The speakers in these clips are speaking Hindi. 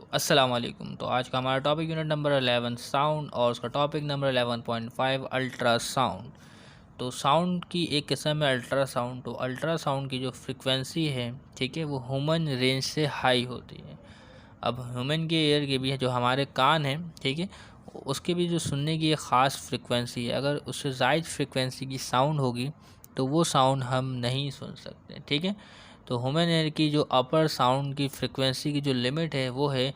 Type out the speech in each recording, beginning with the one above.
अस्सलाम वालेकुम। तो आज का हमारा टॉपिक यूनिट नंबर 11 साउंड और उसका टॉपिक नंबर 11.5 अल्ट्रासाउंड। तो साउंड की एक किस्म है अल्ट्रासाउंड। तो अल्ट्रासाउंड की जो फ्रिक्वेंसी है, ठीक है, वो ह्यूमन रेंज से हाई होती है। अब ह्यूमन के ईयर के भी है, जो हमारे कान हैं, ठीक है, उसके भी जो सुनने की एक ख़ास फ्रिक्वेंसी है। अगर उससे ज़ायद फ्रिक्वेंसी की साउंड होगी तो वो साउंड हम नहीं सुन सकते, ठीक है। तो ह्यूमन ईयर की जो अपर साउंड की फ्रिक्वेंसी की जो लिमिट है वो है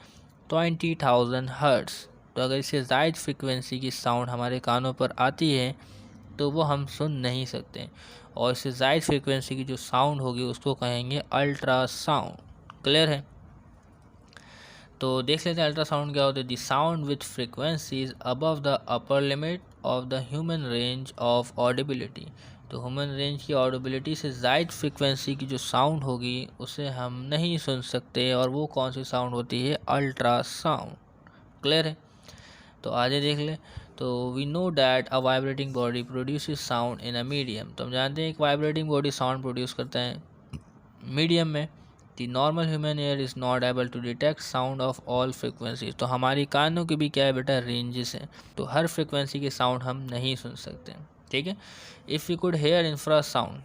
20,000 हर्ट्ज़। तो अगर इससे ज़ायद फ्रिक्वेंसी की साउंड हमारे कानों पर आती है तो वो हम सुन नहीं सकते, और इससे ज़ायद फ्रिक्वेंसी की जो साउंड होगी उसको कहेंगे अल्ट्रासाउंड। क्लियर है? तो देख लेते हैं अल्ट्रासाउंड क्या होता है। The sound with frequencies above the upper limit of the human range of audibility. तो ह्यूमन रेंज की ऑडिबिलिटी से ज़ायद फ्रिक्वेंसी की जो साउंड होगी उसे हम नहीं सुन सकते, और वो कौन सी साउंड होती है? अल्ट्रासाउंड। क्लियर है? तो आगे देख ले। तो we know that a vibrating body produces sound in a medium. तो हम जानते हैं एक वाइब्रेटिंग बॉडी साउंड प्रोड्यूस करता है मीडियम में। The normal human ear is not able to detect sound of all frequencies. तो हमारी कानों की भी क्या है बेटा? रेंजेस हैं। तो हर फ्रिक्वेंसी की साउंड हम नहीं सुन सकते, ठीक है। If you could hair infra sound,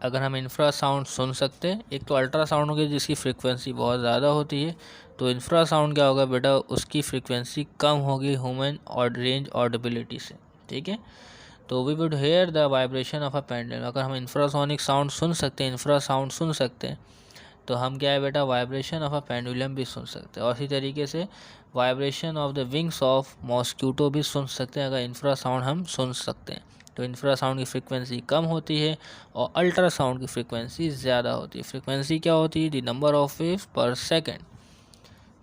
अगर हम इंफ्रा साउंड सुन सकते हैं, एक तो अल्ट्रा साउंड होगी जिसकी फ्रिक्वेंसी बहुत ज़्यादा होती है, तो इंफ्रा साउंड क्या होगा बेटा? उसकी फ्रिक्वेंसी कम होगी ह्यूमन और रेंज ऑडिबिलिटी से, ठीक है। तो we would hear the vibration of a pendulum. अगर हम इंफ्रासोनिक साउंड सुन सकते हैं, इंफ्रा साउंड सुन सकते हैं, तो हम क्या है बेटा? वाइब्रेशन ऑफ अ पेंडुलम भी सुन सकते हैं। और इसी तरीके से vibration of the wings of mosquito भी सुन सकते हैं, अगर इंफ्रा साउंड हम सुन सकते हैं। तो इंफ्रा साउंड की फ्रिक्वेंसी कम होती है और अल्ट्रा साउंड की फ्रिक्वेंसी ज़्यादा होती है। फ्रिक्वेंसी क्या होती है? द नंबर ऑफ वेव्स पर सेकेंड,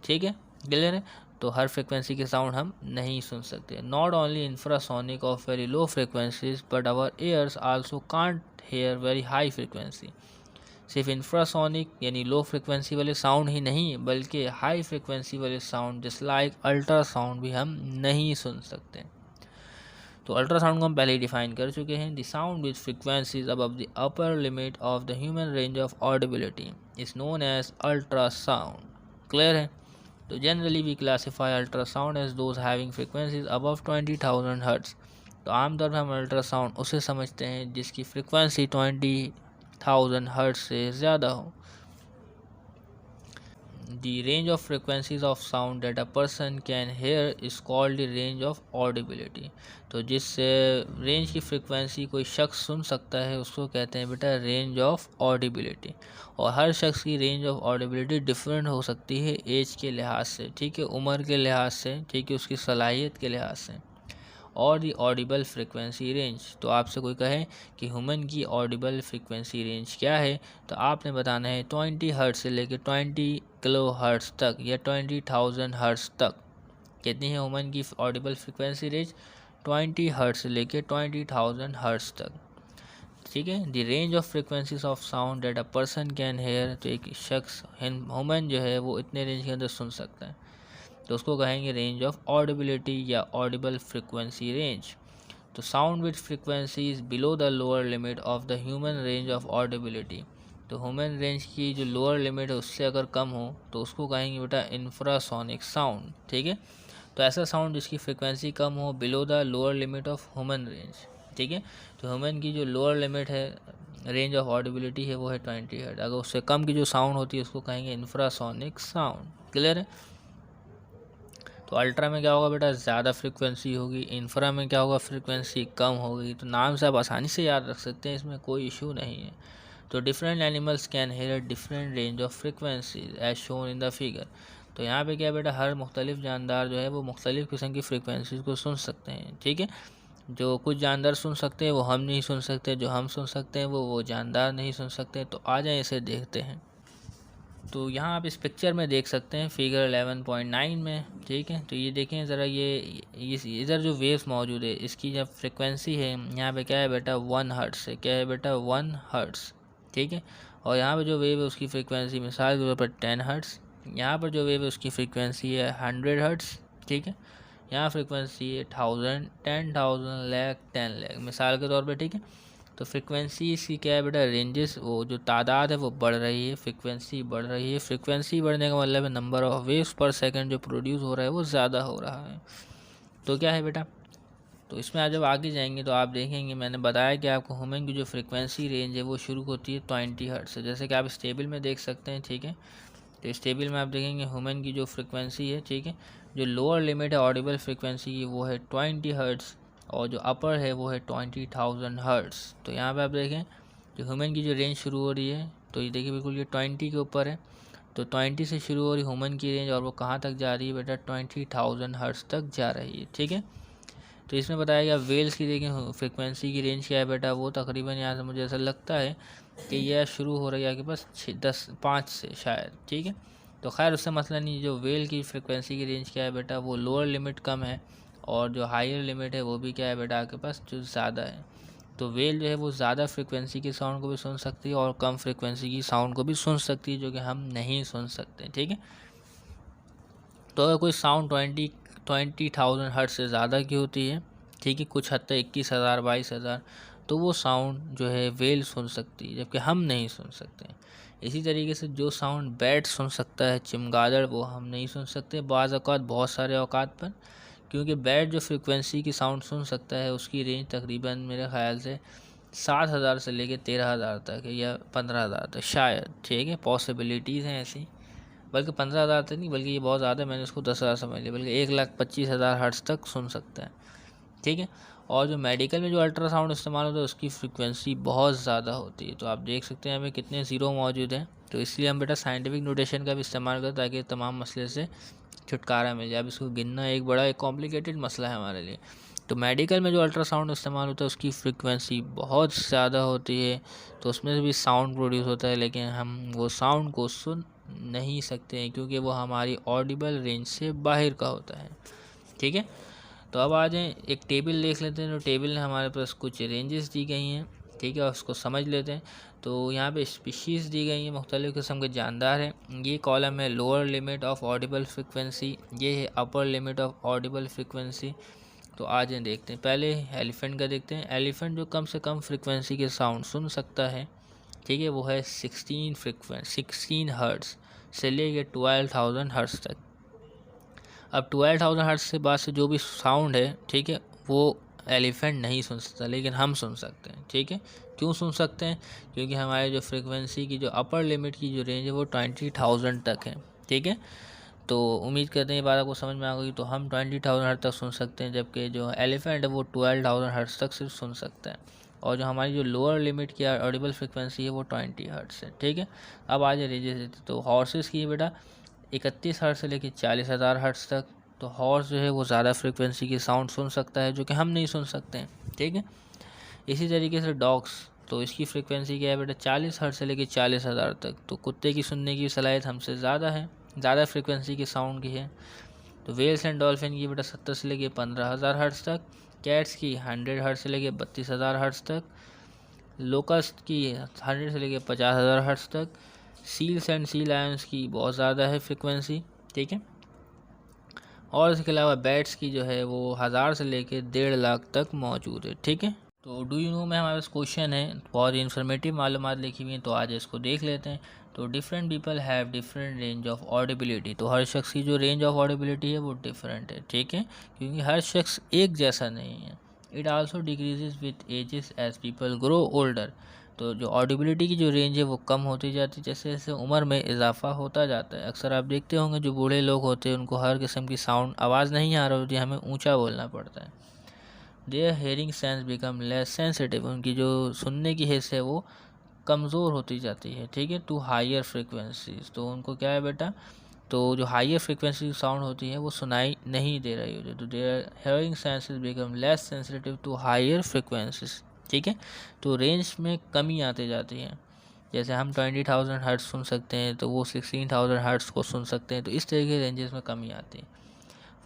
ठीक है, क्लियर है। तो हर फ्रिक्वेंसी के साउंड हम नहीं सुन सकते। Not only infrasonic of very low frequencies but our ears also can't hear very high frequency. सिर्फ इंफ्रासोनिक यानी लो फ्रिक्वेंसी वाले साउंड ही नहीं, बल्कि हाई फ्रिक्वेंसी वाले साउंड जस्ट लाइक अल्ट्रासाउंड भी हम नहीं सुन सकते। तो अल्ट्रासाउंड को हम पहले ही डिफाइन कर चुके हैं। The sound with frequencies above the upper limit of the human range of audibility is known as ultrasound. Clear है? तो generally we classify ultrasound as those having frequencies above 20,000 hertz. तो आमतौर पर हम अल्ट्रासाउंड उसे समझते हैं जिसकी फ्रिक्वेंसी 20,000 हर्ट्ज से ज़्यादा हो। The range of frequencies of sound that a person can hear is called the range of audibility। तो जिस रेंज की फ्रिक्वेंसी कोई शख्स सुन सकता है उसको कहते हैं बेटा रेंज ऑफ ऑडिबिलिटी। और हर शख्स की रेंज ऑफ ऑडिबिलिटी डिफरेंट हो सकती है एज के लिहाज से, ठीक है, उम्र के लिहाज से, ठीक है, उसकी सलाहियत के लिहाज से। और दी ऑडिबल फ्रिक्वेंसी रेंज। तो आपसे कोई कहे कि ह्यूमन की ऑडिबल फ्रिक्वेंसी रेंज क्या है, तो आपने बताना है 20 हर्ट्ज से लेकर 20 किलो हर्ट्ज तक या 20,000 हर्ट्ज तक। कितनी है ह्यूमन की ऑडिबल फ्रिक्वेंसी रेंज? 20 हर्ट्ज से लेकर 20,000 हर्ट्ज तक, ठीक है। The range of frequencies of sound that a person can hear. तो एक शख्स ह्यूमन जो है वो इतने रेंज के अंदर सुन सकता है, तो उसको कहेंगे रेंज ऑफ ऑडिबिलिटी या ऑडिबल फ्रिक्वेंसी रेंज। तो sound with frequency is below the lower limit of the human range of audibility. तो ह्यूमन रेंज की जो लोअर लिमिट है उससे अगर कम हो तो उसको कहेंगे बेटा इंफ्रासोनिक साउंड, ठीक है। तो ऐसा साउंड जिसकी फ्रिक्वेंसी कम हो, below the lower limit of human range, ठीक है। तो ह्यूमन की जो लोअर लिमिट है रेंज ऑफ ऑडिबिलिटी है वो है 20 हर्ट्ज। अगर उससे कम की जो साउंड होती है उसको कहेंगे इंफ्रासोनिक साउंड। क्लियर है? तो अल्ट्रा में क्या होगा बेटा? ज़्यादा फ्रिक्वेंसी होगी। इंफ्रा में क्या होगा? फ्रिक्वेंसी कम होगी। तो नाम से आप आसानी से याद रख सकते हैं, इसमें कोई इशू नहीं है। तो different animals can hear different range of frequency as shown in the figure. तो यहाँ पे क्या बेटा? हर मुख्तलिफ जानदार जो है वो मुख्तलिफ किस्म की फ्रिक्वेंसीज को सुन सकते हैं, ठीक है। जो कुछ जानदार सुन सकते हैं वो हम नहीं सुन सकते, जो हम सुन सकते हैं वो जानदार नहीं सुन सकते। तो आ जाए इसे देखते हैं। तो यहाँ आप इस पिक्चर में देख सकते हैं फिगर 11.9 में, ठीक है। तो ये देखें ज़रा, ये इधर जो वेव्स मौजूद है इसकी जब फ्रिक्वेंसी है यहाँ पे क्या है बेटा? 1 हर्ट्स है। क्या है बेटा? 1 हर्ट्स, ठीक है। और यहाँ पे जो वेव है उसकी फ्रिक्वेंसी मिसाल के तौर पर 10 हर्ट्स। यहाँ पर जो वेव है उसकी फ्रिक्वेंसी है 100 हर्ट्स, ठीक है। यहाँ फ्रिक्वेंसी है 1000, 10,000, लाख, 10 लाख मिसाल के तौर पर, ठीक है। तो फ्रिक्वेंसी इसकी क्या है बेटा, रेंजेस, वो जो तादाद है वो बढ़ रही है, फ्रिक्वेंसी बढ़ रही है। फ्रिक्वेंसी बढ़ने का मतलब है नंबर ऑफ वेव्स पर सेकंड जो प्रोड्यूस हो रहा है वो ज़्यादा हो रहा है। तो क्या है बेटा, तो इसमें आज जब आगे जाएंगे तो आप देखेंगे, मैंने बताया कि आपको ह्यूमन की जो फ्रिक्वेंसी रेंज है वो शुरू होती है 20 हर्ट्ज से, जैसे कि आप इस टेबल में देख सकते हैं। ठीक है, तो इस टेबल में आप देखेंगे ह्यूमन की जो फ्रिक्वेंसी है, ठीक है, जो लोअर लिमिट है ऑडिबल फ्रिक्वेंसी की वो है 20 हर्ट्ज, और जो अपर है वो है 20,000 हर्ट्ज। तो यहाँ पे आप देखें जो ह्यूमन की जो रेंज शुरू हो रही है, तो ये देखिए बिल्कुल ये 20 के ऊपर है। तो 20 से शुरू हो रही ह्यूमन की रेंज, और वो कहाँ तक जा रही है बेटा, 20,000 हर्ट्ज तक जा रही है। ठीक है, तो इसमें बताया गया वेल्स की देखें फ्रिक्वेंसी की रेंज क्या है बेटा, वो तकरीबन यहाँ से मुझे ऐसा लगता है कि यह शुरू हो रही है आपके पास 5 से शायद। ठीक है, तो खैर उससे मसला नहीं, जो वेल की फ्रिक्वेंसी की रेंज क्या है बेटा, वो लोअर लिमिट कम है, और जो हायर लिमिट है वो भी क्या है बेटा आपके पास जो ज़्यादा है। तो वेल जो है वो ज़्यादा फ्रिक्वेंसी की साउंड को भी सुन सकती है और कम फ्रिक्वेंसी की साउंड को भी सुन सकती है, जो कि हम नहीं सुन सकते। ठीक है, तो अगर कोई साउंड 20,000 हर्ट्ज से ज़्यादा की होती है, ठीक है, कुछ हद तक 21,000 22,000, तो वो साउंड जो है वेल सुन सकती है, जबकि हम नहीं सुन सकते। इसी तरीके से जो साउंड बैट सुन सकता है, चमगादड़, वो हम नहीं सुन सकते बाज़ औक़ात, बहुत सारे औक़ात पर, क्योंकि बैट जो फ्रिक्वेंसी की साउंड सुन सकता है उसकी रेंज तकरीबन मेरे ख़्याल से 7,000 से लेकर 13,000 तक है, या 15,000 तक शायद। ठीक है, पॉसिबिलिटीज़ हैं ऐसी, बल्कि 15,000 तक नहीं, बल्कि ये बहुत ज़्यादा है, मैंने उसको 10,000 समझ लिया, बल्कि 1,25,000 हर्ट्ज तक सुन सकता है। ठीक है, और जो मेडिकल में जो अल्ट्रासाउंड इस्तेमाल होता है उसकी फ्रिक्वेंसी बहुत ज़्यादा होती है। तो आप देख सकते हैं हमें कितने ज़ीरो मौजूद हैं, तो इसलिए हम बेटा साइंटिफिक नोटेशन का भी इस्तेमाल करते हैं ताकि तमाम मसले से छुटकारा मिल जाए। अब इसको गिनना एक बड़ा एक कॉम्प्लिकेटेड मसला है हमारे लिए। तो मेडिकल में जो अल्ट्रासाउंड इस्तेमाल होता है उसकी फ्रिक्वेंसी बहुत ज़्यादा होती है, तो उसमें से भी साउंड प्रोड्यूस होता है, लेकिन हम वो साउंड को सुन नहीं सकते हैं क्योंकि वो हमारी ऑडिबल रेंज से बाहर का होता है। ठीक है, तो अब आ जाएँ एक टेबल देख लेते हैं। तो टेबल में हमारे पास कुछ रेंजेस दी गई हैं, ठीक है, और उसको समझ लेते हैं। तो यहाँ पे स्पीशीज़ दी गई हैं, मुख्तलिफ़ किस्म के जानदार हैं। ये कॉलम है lower limit of audible frequency, ये है अपर लिमिट ऑफ ऑडिबल फ्रिक्वेंसी। तो आ जाए देखते हैं, पहले एलिफेंट का देखते हैं। एलिफेंट जो कम से कम फ्रिक्वेंसी के साउंड सुन सकता है, ठीक है, वो है 16 हर्ट्ज़ से लेके 12,000 हर्ट्ज़ तक। अब 12,000 हर्ट्ज़ से बाद से जो भी साउंड है, ठीक है, वो एलिफेंट नहीं सुन सकता, लेकिन हम सुन सकते हैं। ठीक है, क्यों सुन सकते हैं, क्योंकि हमारे जो फ्रिक्वेंसी की जो अपर लिमिट की जो रेंज है वो 20,000 तक है। ठीक है, तो उम्मीद करते हैं ये बात आपको समझ में आ गई। तो हम 20,000 हर्ट्ज़ तक सुन सकते हैं, जबकि जो एलिफेंट है वो 12,000 हर्ट्ज़ तक सिर्फ सुन सकता है, और जो हमारी जो लोअर लिमिट की ऑडिबल फ्रिक्वेंसी है वो 20 हर्ट्ज़ है। ठीक है, अब आ जाए रेंजेस। तो हॉर्सेस की बेटा 31 हर्ट्ज़ से लेकर 40,000 हर्ट्ज़ तक। तो हॉर्स जो है वो ज़्यादा फ्रिक्वेंसी की साउंड सुन सकता है, जो कि हम नहीं सुन सकते हैं। ठीक है, इसी तरीके से डॉग्स, तो इसकी फ्रिक्वेंसी क्या है बेटा, 40 हर्ट्ज़ से लेकर 40,000 तक। तो कुत्ते की सुनने की सलाहियत हमसे ज़्यादा है, ज़्यादा फ्रिक्वेंसी की साउंड की है। तो वेल्स एंड डॉल्फिन की बेटा 70 से लेकर 15,000 हर्ट्ज़ तक। कैट्स की 100 हर्ट्ज़ से लेकर 32,000 हर्ट्ज़ तक। लोकस्ट की 100 से लेकर 50,000 हर्ट्ज़ तक। सील्स एंड सी लायंस की बहुत ज़्यादा है फ्रिक्वेंसी। ठीक है, और इसके अलावा बैट्स की जो है वो 1000 से लेकर 1.5 लाख तक मौजूद है। ठीक है, तो डू यू नो में हमारे पास क्वेश्चन है, बहुत इन्फॉर्मेटिव मालूमात लिखी हुई हैं, तो आज इसको देख लेते हैं। तो different people have different range of audibility. तो हर शख्स की जो रेंज ऑफ ऑडिबिलिटी है वो डिफरेंट है। ठीक है, क्योंकि हर शख्स एक जैसा नहीं है। It also decreases with ages as people grow older. तो जो ऑडिबिलिटी की जो रेंज है वो कम होती जाती है जैसे जैसे उम्र में इजाफा होता जाता है। अक्सर आप देखते होंगे जो बूढ़े लोग होते हैं उनको हर किस्म की साउंड आवाज़ नहीं आ रही होती, हमें ऊंचा बोलना पड़ता है। Their hearing sense become less sensitive, उनकी जो सुनने की हिस्स है वो कमज़ोर होती जाती है। ठीक है, टू हायर फ्रिक्वेंसीज, तो उनको क्या है बेटा, तो जो हायर फ्रिक्वेंसी साउंड होती है वो सुनाई नहीं दे रही होती। तो their hearing senses become less sensitive to higher frequencies. ठीक है, तो रेंज में कमी आती जाती है। जैसे हम 20,000 हर्ट्ज़ सुन सकते हैं तो वो 16,000 हर्ट्ज़ को सुन सकते हैं, तो इस तरह के रेंजेस में कमी आती है।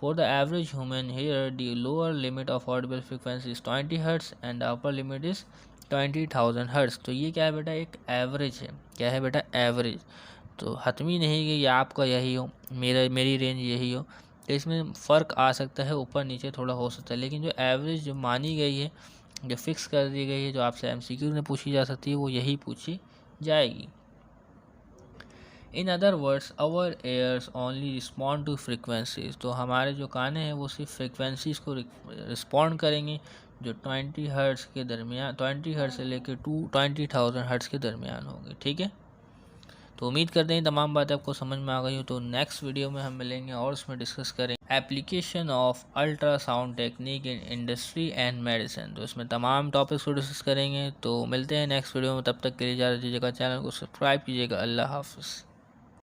For the average human ear the lower limit of audible frequency is 20 hertz and the upper limit is 20,000 hertz. तो ये क्या है बेटा, एक एवरेज है। क्या है बेटा, एवरेज। तो हतमी नहीं कि ये आपका यही हो, मेरी रेंज यही हो, तो इसमें फ़र्क आ सकता है, ऊपर नीचे थोड़ा हो सकता है, लेकिन जो एवरेज जो मानी गई है जो फिक्स कर दी गई है, जो आपसे एमसीक्यू में पूछी जा सकती है, वो यही पूछी जाएगी। In other words our ears only respond to frequencies, तो हमारे जो काने हैं वो सिर्फ फ्रिक्वेंसीज को रिस्पॉन्ड करेंगे जो 20 हर्ट्ज़ के दरमियान, 20 हर्ट्ज़ से लेकर 20,000 हर्ट्ज़ के दरमियान होंगे। ठीक है, तो उम्मीद करते हैं तमाम बातें आपको समझ में आ गई हो। तो नेक्स्ट वीडियो में हम मिलेंगे और उसमें डिस्कस करेंगे application of ultrasound technique in industry and medicine. तो इसमें तमाम टॉपिक्स को डिस्कस करेंगे। तो मिलते हैं नेक्स्ट वीडियो में, तब तक के लिए इजाज़त दीजिएगा, चैनल को सब्सक्राइब कीजिएगा। अल्लाह हाफ़िज़।